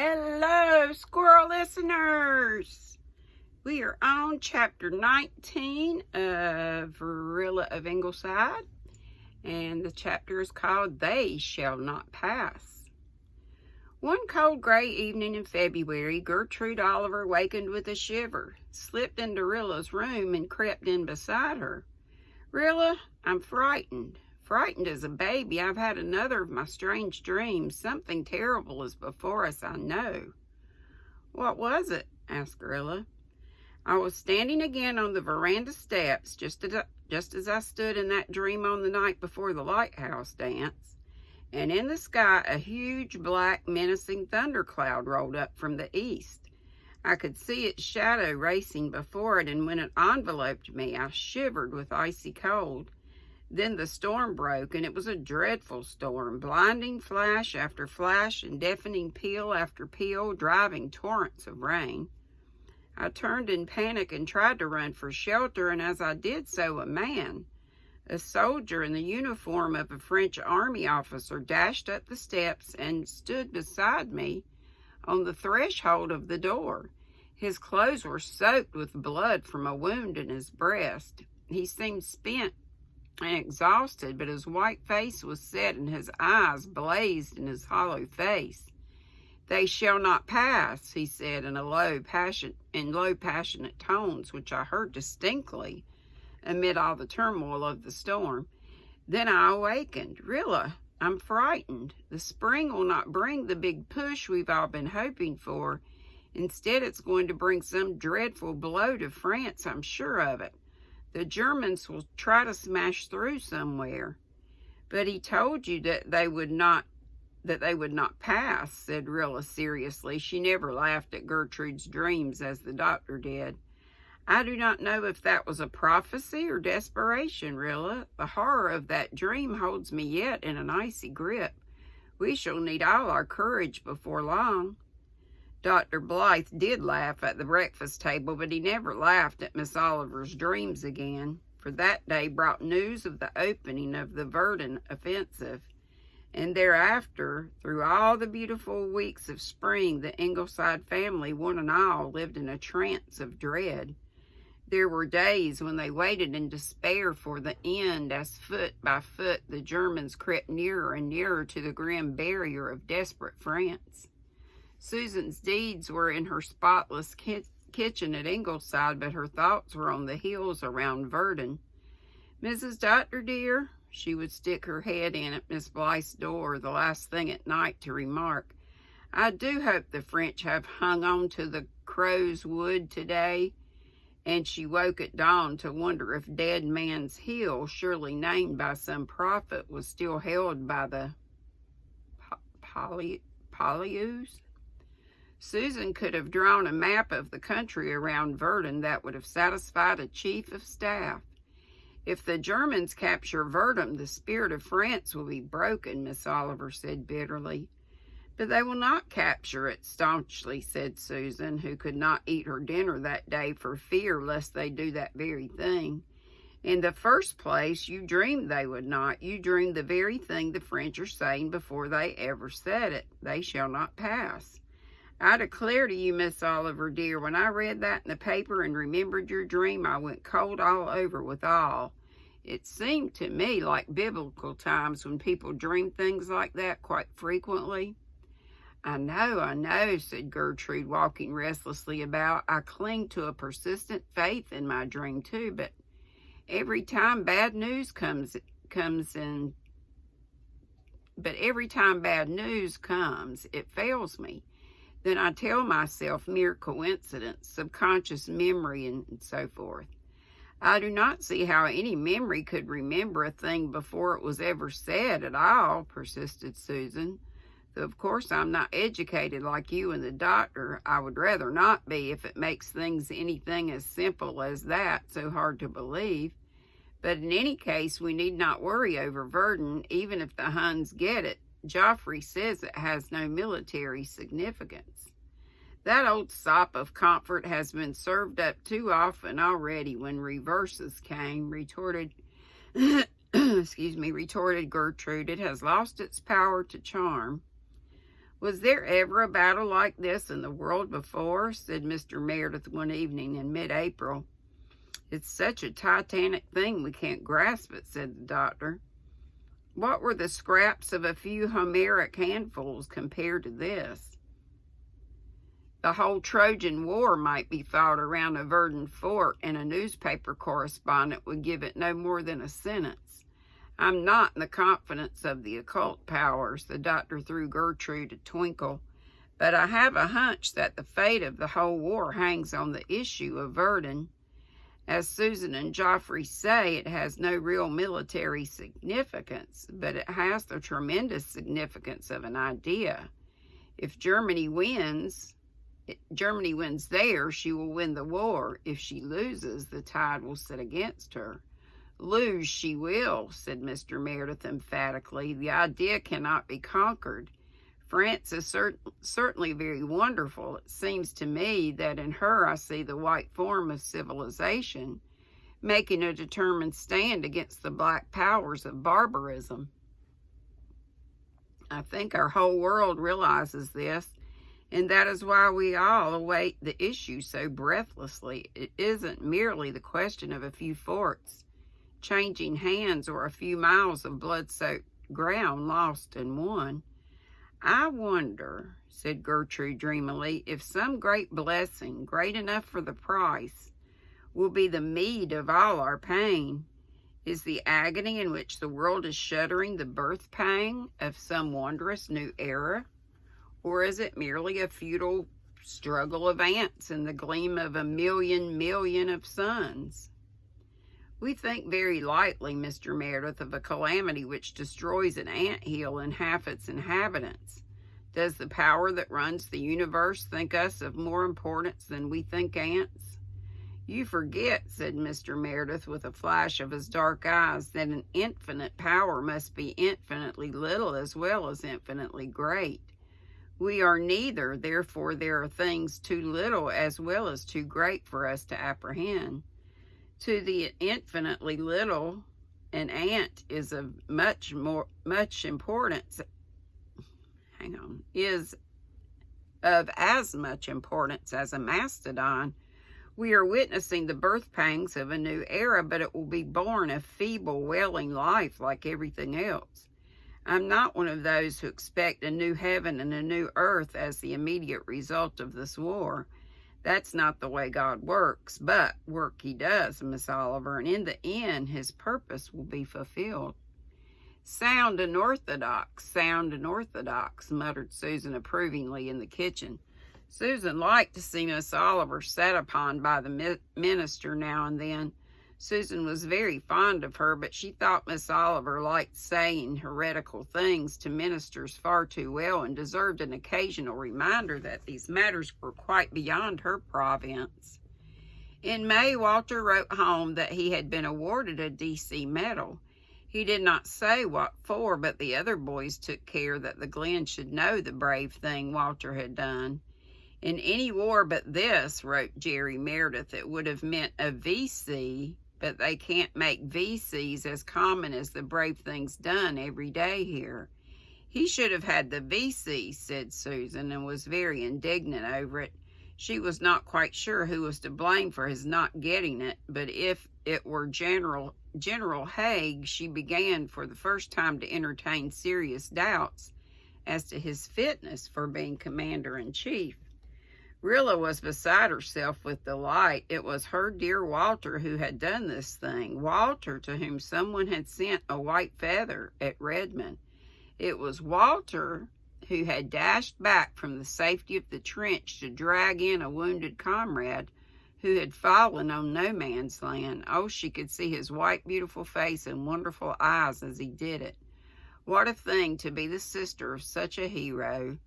Hello, squirrel listeners. We are on chapter 19 of Rilla of Ingleside, and the chapter is called They Shall Not Pass. One cold gray evening in February, Gertrude Oliver wakened with a shiver, slipped into Rilla's room, and crept in beside her. "Rilla, I'm frightened. Frightened as a baby. I've had another of my strange dreams. Something terrible is before us, I know." "What was it?" asked Rilla. "I was standing again on the veranda steps, just as I stood in that dream on the night before the lighthouse dance, and in the sky a huge, black, menacing thundercloud rolled up from the east. I could see its shadow racing before it, and when it enveloped me, I shivered with icy cold. Then the storm broke, and it was a dreadful storm, blinding flash after flash and deafening peal after peal, driving torrents of rain. I turned in panic and tried to run for shelter, and as I did so, a soldier in the uniform of a French army officer, dashed up the steps and stood beside me on the threshold of the door. His clothes were soaked with blood from a wound in his breast. He seemed spent and exhausted, but his white face was set and his eyes blazed in his hollow face. "They shall not pass," he said in low, passionate tones, which I heard distinctly amid all the turmoil of the storm. Then I awakened. "Rilla, I'm frightened. The spring will not bring the big push we've all been hoping for. Instead, it's going to bring some dreadful blow to France, I'm sure of it. The Germans will try to smash through somewhere." "But he told you that they would not pass," said Rilla seriously. She never laughed at Gertrude's dreams as the doctor did. "I do not know if that was a prophecy or desperation, Rilla. The horror of that dream holds me yet in an icy grip. We shall need all our courage before long." Dr. Blythe did laugh at the breakfast table, but he never laughed at Miss Oliver's dreams again, for that day brought news of the opening of the Verdun offensive, and thereafter, through all the beautiful weeks of spring, the Ingleside family, one and all, lived in a trance of dread. There were days when they waited in despair for the end, as foot by foot the Germans crept nearer and nearer to the grim barrier of desperate France. Susan's deeds were in her spotless kitchen at Ingleside, but her thoughts were on the hills around Verdun. "Mrs. Doctor, dear," she would stick her head in at Miss Blythe's door the last thing at night to remark, "I do hope the French have hung on to the Crow's Wood today." And she woke at dawn to wonder if Dead Man's Hill, surely named by some prophet, was still held by the Poilus. Susan could have drawn a map of the country around Verdun that would have satisfied a chief of staff. "If the Germans capture Verdun, the spirit of France will be broken," Miss Oliver said bitterly. "But they will not capture it," staunchly said Susan, who could not eat her dinner that day for fear lest they do that very thing. "In the first place, you dreamed they would not. You dreamed the very thing the French are saying before they ever said it. They shall not pass. I declare to you, Miss Oliver, dear, when I read that in the paper and remembered your dream, I went cold all over with awe. It seemed to me like biblical times when people dream things like that quite frequently." I know," said Gertrude, walking restlessly about. "I cling to a persistent faith in my dream, too, but every time bad news comes, it fails me. Then I tell myself mere coincidence, subconscious memory, and so forth." "I do not see how any memory could remember a thing before it was ever said at all," persisted Susan. "Though of course I'm not educated like you and the doctor. I would rather not be, if it makes things anything as simple as that so hard to believe. But in any case, we need not worry over Verdun, even if the Huns get it. Joffrey says it has no military significance." "That old sop of comfort has been served up too often already when reverses came," retorted retorted Gertrude. "It has lost its power to charm." "Was there ever a battle like this in the world before?" said Mr. Meredith one evening in mid-April. "It's such a titanic thing we can't grasp it," said the doctor. "What were the scraps of a few Homeric handfuls compared to this? The whole Trojan War might be fought around a verdant fort, and a newspaper correspondent would give it no more than a sentence. I'm not in the confidence of the occult powers." The doctor threw Gertrude a twinkle. "But I have a hunch that the fate of the whole war hangs on the issue of Verdun. As Susan and Joffrey say, it has no real military significance, but it has the tremendous significance of an idea. If Germany wins there, she will win the war. If she loses, the tide will set against her." "Lose she will," said Mr. Meredith emphatically. "The idea cannot be conquered. France is certainly very wonderful. It seems to me that in her I see the white form of civilization, making a determined stand against the black powers of barbarism. I think our whole world realizes this, and that is why we all await the issue so breathlessly. It isn't merely the question of a few forts changing hands or a few miles of blood-soaked ground lost and won. I wonder," said Gertrude dreamily, "if some great blessing, great enough for the price, will be the meed of all our pain. Is the agony in which the world is shuddering the birth pang of some wondrous new era? Or is it merely a futile struggle of ants in the gleam of a million of suns? We think very lightly, Mr. Meredith, of a calamity which destroys an anthill and half its inhabitants. Does the power that runs the universe think us of more importance than we think ants?" "You forget," said Mr. Meredith with a flash of his dark eyes, "that an infinite power must be infinitely little as well as infinitely great. We are neither, therefore there are things too little as well as too great for us to apprehend. To the infinitely little, an ant is of is of as much importance as a mastodon. We are witnessing the birth pangs of a new era, but it will be born a feeble, wailing life like everything else. I'm not one of those who expect a new heaven and a new earth as the immediate result of this war. That's not the way God works, but work he does, Miss Oliver, and in the end his purpose will be fulfilled." Sound and orthodox," muttered Susan approvingly in the kitchen. Susan liked to see Miss Oliver sat upon by the minister now and then. Susan was very fond of her, but she thought Miss Oliver liked saying heretical things to ministers far too well and deserved an occasional reminder that these matters were quite beyond her province. In May, Walter wrote home that he had been awarded a D.C. medal. He did not say what for, but the other boys took care that the Glen should know the brave thing Walter had done. "In any war but this," wrote Jerry Meredith, "it would have meant a V.C., but they can't make V.C.s as common as the brave things done every day here." "He should have had the V.C.," said Susan, and was very indignant over it. She was not quite sure who was to blame for his not getting it, but if it were General Haig, she began for the first time to entertain serious doubts as to his fitness for being commander-in-chief. Rilla was beside herself with delight. It was her dear Walter who had done this thing, Walter to whom someone had sent a white feather at Redmond. It was Walter who had dashed back from the safety of the trench to drag in a wounded comrade who had fallen on no man's land. Oh, she could see his white, beautiful face and wonderful eyes as he did it. What a thing to be the sister of such a hero.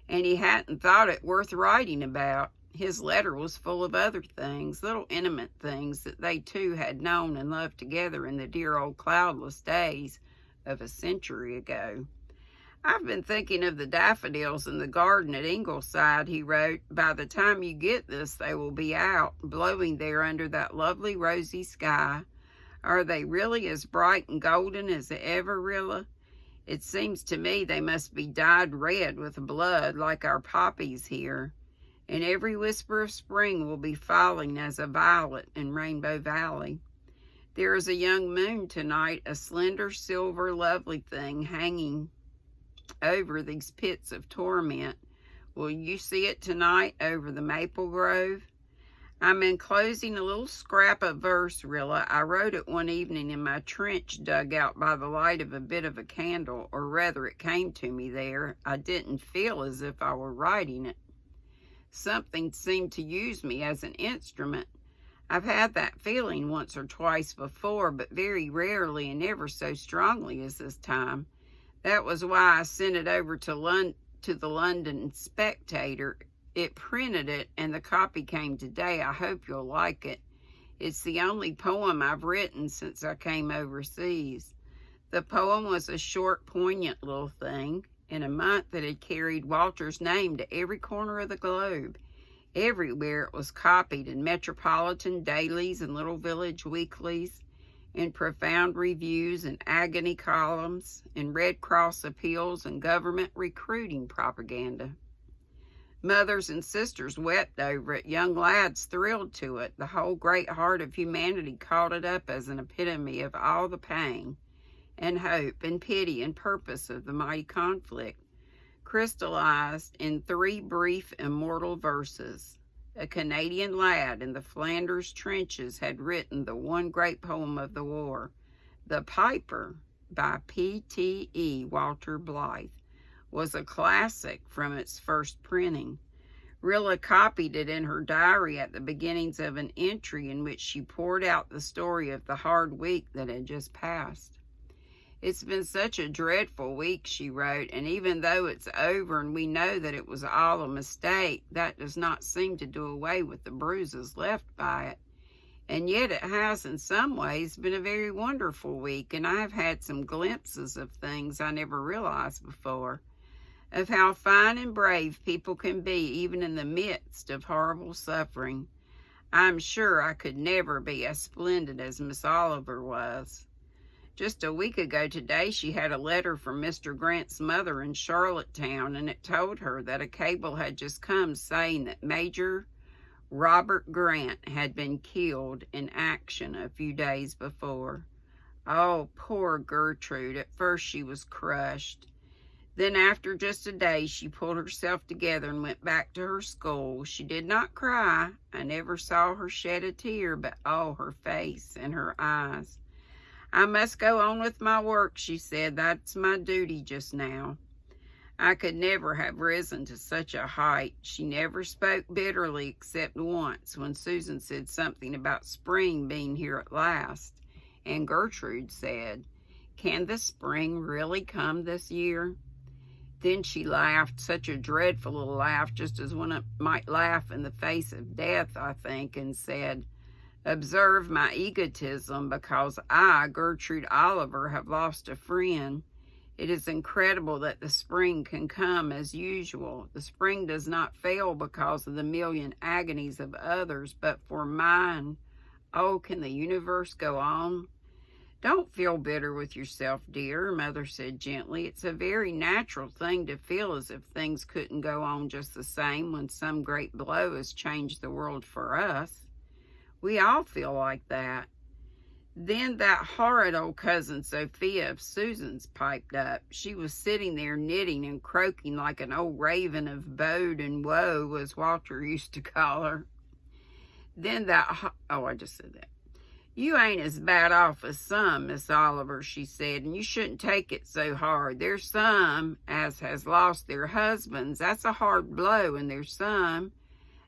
And he hadn't thought it worth writing about. His letter was full of other things, little intimate things that they two had known and loved together in the dear old cloudless days of a century ago. "I've been thinking of the daffodils in the garden at Ingleside," he wrote. "By the time you get this, they will be out, blowing there under that lovely rosy sky. Are they really as bright and golden as ever, Rilla? It seems to me they must be dyed red with blood like our poppies here, and every whisper of spring will be falling as a violet in Rainbow Valley. There is a young moon tonight, a slender, silver, lovely thing hanging over these pits of torment. Will you see it tonight over the maple grove? I'm enclosing a little scrap of verse, Rilla. I wrote it one evening in my trench dugout by the light of a bit of a candle, or rather it came to me there. I didn't feel as if I were writing it. Something seemed to use me as an instrument. I've had that feeling once or twice before, but very rarely and never so strongly as this time. That was why I sent it over to the London Spectator. It printed it, and the copy came today. I hope you'll like it. It's the only poem I've written since I came overseas. The poem was a short, poignant little thing in a month that had carried Walter's name to every corner of the globe. Everywhere it was copied in metropolitan dailies and little village weeklies, in profound reviews and agony columns, in Red Cross appeals and government recruiting propaganda. Mothers and sisters wept over it. Young lads thrilled to it. The whole great heart of humanity caught it up as an epitome of all the pain and hope and pity and purpose of the mighty conflict, crystallized in 3 brief, immortal verses. A Canadian lad in the Flanders trenches had written the one great poem of the war, The Piper, by P.T.E. Walter Blythe, was a classic from its first printing. Rilla copied it in her diary at the beginnings of an entry in which she poured out the story of the hard week that had just passed. It's been such a dreadful week, she wrote, and even though it's over and we know that it was all a mistake, that does not seem to do away with the bruises left by it. And yet it has in some ways been a very wonderful week, and I have had some glimpses of things I never realized before, of how fine and brave people can be even in the midst of horrible suffering. I'm sure I could never be as splendid as Miss Oliver was. Just a week ago today, she had a letter from Mr. Grant's mother in Charlottetown, and it told her that a cable had just come saying that Major Robert Grant had been killed in action a few days before. Oh, poor Gertrude. At first she was crushed. Then after just a day, she pulled herself together and went back to her school. She did not cry. I never saw her shed a tear, but oh, her face and her eyes. I must go on with my work, she said. That's my duty just now. I could never have risen to such a height. She never spoke bitterly except once when Susan said something about spring being here at last. And Gertrude said, "Can the spring really come this year?" Then she laughed, such a dreadful little laugh, just as one might laugh in the face of death, I think, and said, "Observe my egotism, because I, Gertrude Oliver, have lost a friend. It is incredible that the spring can come as usual. The spring does not fail because of the million agonies of others, but for mine. Oh, can the universe go on?" "Don't feel bitter with yourself, dear," Mother said gently. "It's a very natural thing to feel as if things couldn't go on just the same when some great blow has changed the world for us. We all feel like that." Then that horrid old cousin Sophia of Susan's piped up. She was sitting there knitting and croaking like an old raven of bode and woe, as Walter used to call her. I just said that. "You ain't as bad off as some, Miss Oliver," she said, "and you shouldn't take it so hard. There's some as has lost their husbands. That's a hard blow, and there's some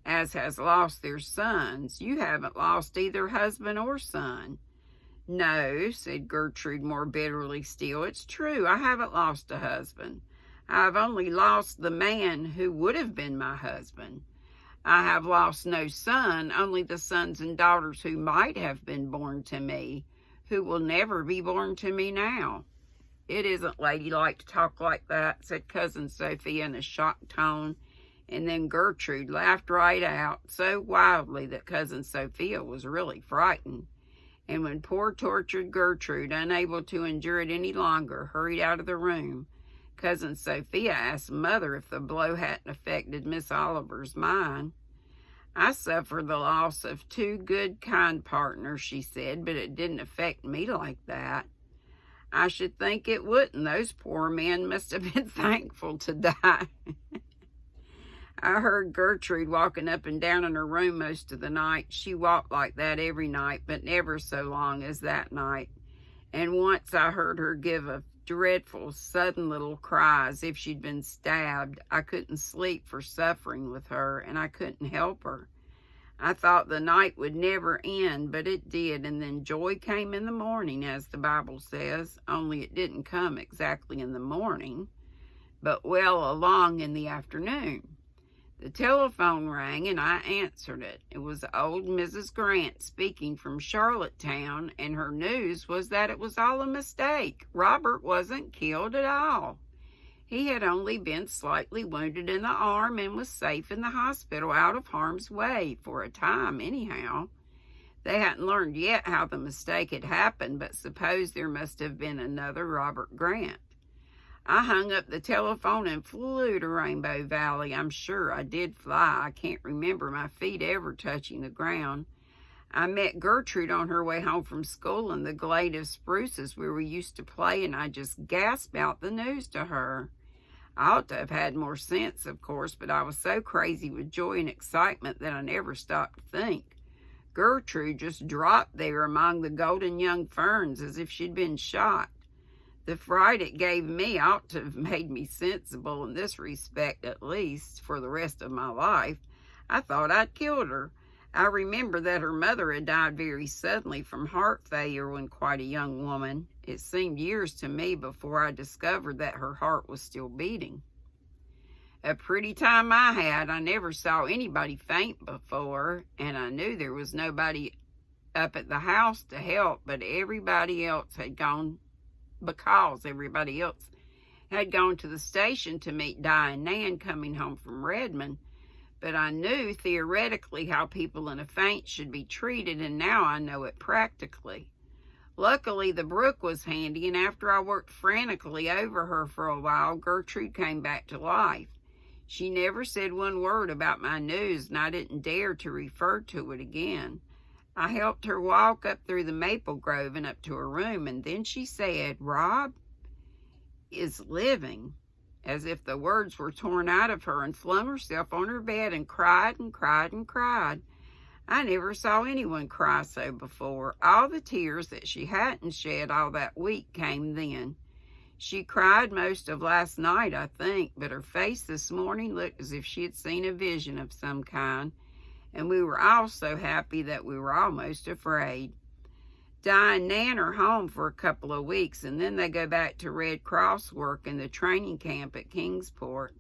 as has lost their sons. You haven't lost either husband or son." "No," said Gertrude more bitterly still. "It's true, I haven't lost a husband. I've only lost the man who would have been my husband. I have lost no son, only the sons and daughters who might have been born to me, who will never be born to me now." "It isn't ladylike to talk like that," said Cousin Sophia in a shocked tone, and then Gertrude laughed right out, so wildly that Cousin Sophia was really frightened. And when poor tortured Gertrude, unable to endure it any longer, hurried out of the room, Cousin Sophia asked Mother if the blow hadn't affected Miss Oliver's mind. "I suffered the loss of two good, kind partners," she said, "but it didn't affect me like that." "I should think it wouldn't. Those poor men must have been thankful to die." I heard Gertrude walking up and down in her room most of the night. She walked like that every night, but never so long as that night. And once I heard her give a dreadful, sudden little cry as if she'd been stabbed. I couldn't sleep for suffering with her, and I couldn't help her. I thought the night would never end, but it did, and then joy came in the morning, as the Bible says, only it didn't come exactly in the morning, but well along in the afternoon. The telephone rang, and I answered it. It was old Mrs. Grant speaking from Charlottetown, and her news was that it was all a mistake. Robert wasn't killed at all. He had only been slightly wounded in the arm and was safe in the hospital out of harm's way, for a time anyhow. They hadn't learned yet how the mistake had happened, but supposed there must have been another Robert Grant. I hung up the telephone and flew to Rainbow Valley. I'm sure I did fly. I can't remember my feet ever touching the ground. I met Gertrude on her way home from school in the glade of spruces where we used to play, and I just gasped out the news to her. I ought to have had more sense, of course, but I was so crazy with joy and excitement that I never stopped to think. Gertrude just dropped there among the golden young ferns as if she'd been shot. The fright it gave me ought to have made me sensible in this respect, at least, for the rest of my life. I thought I'd killed her. I remember that her mother had died very suddenly from heart failure when quite a young woman. It seemed years to me before I discovered that her heart was still beating. A pretty time I had. I never saw anybody faint before, and I knew there was nobody up at the house to help, but everybody else had gone to the station to meet Di and Nan coming home from Redmond. But I knew theoretically how people in a faint should be treated, and now I know it practically. Luckily, the brook was handy, and after I worked frantically over her for a while, Gertrude came back to life. She never said one word about my news, and I didn't dare to refer to it again. I helped her walk up through the maple grove and up to her room, and then she said, "Rob is living," as if the words were torn out of her, and flung herself on her bed and cried and cried and cried. I never saw anyone cry so before. All the tears that she hadn't shed all that week came then. She cried most of last night, I think, but her face this morning looked as if she had seen a vision of some kind, and we were all so happy that we were almost afraid. Di and Nan are home for a couple of weeks, and then they go back to Red Cross work in the training camp at Kingsport.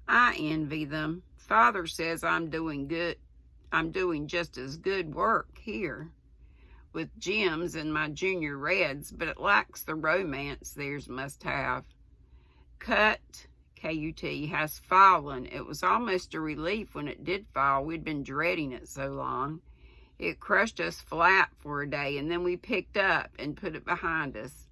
I envy them. Father says I'm doing just as good work here with Jims and my junior Reds, but it lacks the romance theirs must have. K-U-T, has fallen. It was almost a relief when it did fall. We'd been dreading it so long. It crushed us flat for a day, and then we picked up and put it behind us.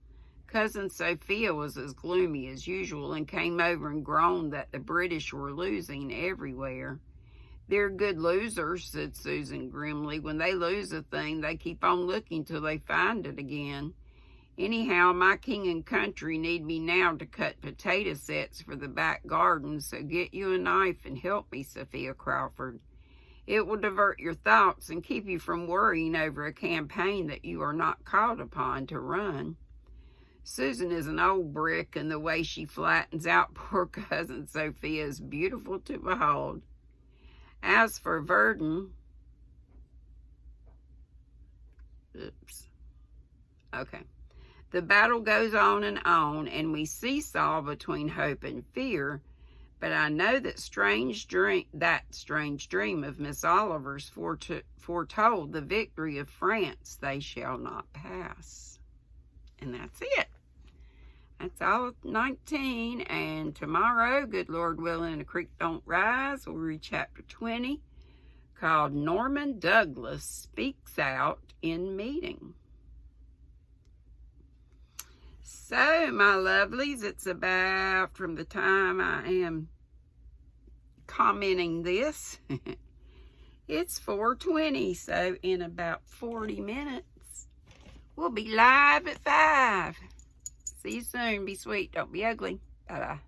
Cousin Sophia was as gloomy as usual and came over and groaned that the British were losing everywhere. "They're good losers," said Susan grimly. "When they lose a thing, they keep on looking till they find it again. Anyhow, my king and country need me now to cut potato sets for the back garden, so get you a knife and help me, Sophia Crawford. It will divert your thoughts and keep you from worrying over a campaign that you are not called upon to run." Susan is an old brick, and the way she flattens out poor Cousin Sophia is beautiful to behold. As for Verdun, the battle goes on, and we seesaw between hope and fear, but I know that strange dream of Miss Oliver's foretold the victory of France they shall not pass. And that's it. That's all 19, and tomorrow, good Lord willing, and the creek don't rise, we'll read chapter 20, called Norman Douglas Speaks Out in Meeting. So, my lovelies, it's about from the time I am commenting this. It's 4:20, so in about 40 minutes, we'll be live at 5. See you soon. Be sweet. Don't be ugly. Bye-bye.